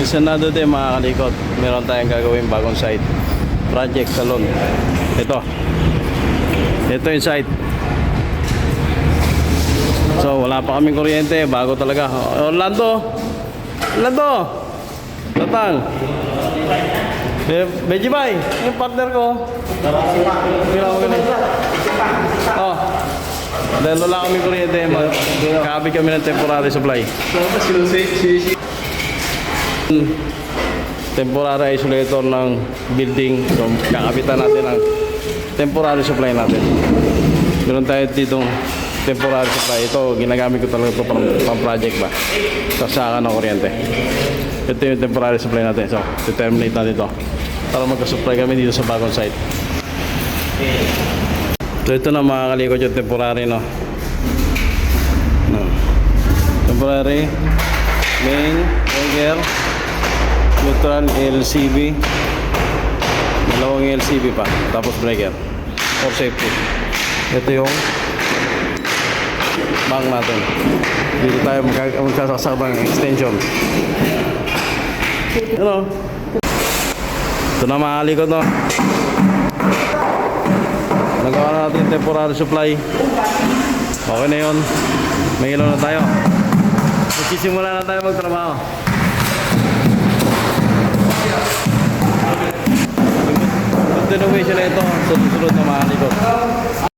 Senado din mga kalikot, meron tayong gagawin bagong site, project salon. Ito yung site. So wala pa kaming kuryente, bago talaga. Orlando Tatang Beji Bay, yung partner ko. Oh, dahil wala kaming kuryente, kakabit kami ng temporary supply. Temporary isolator ng building. So kakabitan natin ang temporary supply natin. Meron tayo ditong temporary supply. Ito ginagamit ko talaga ito pang project ba, saksakan ng kuryente. Ito yung temporary supply natin. So determinate natin ito para magka-supply kami dito sa bagong site. So ito na mga kalikot yung temporary, no? Temporary main breaker, neutral, LCB, dalawang LCB pa, tapos breaker for safety. Ito yung bang natin. Dito tayo magkasaksak ng extension. Ano? Ito na mga kalikot, no? Nagawa na natin temporary supply. Okay na yun. May ilaw na tayo. Magsisimula na tayo magtrabaho. Continuation na ito sa susunod na mga kalikot.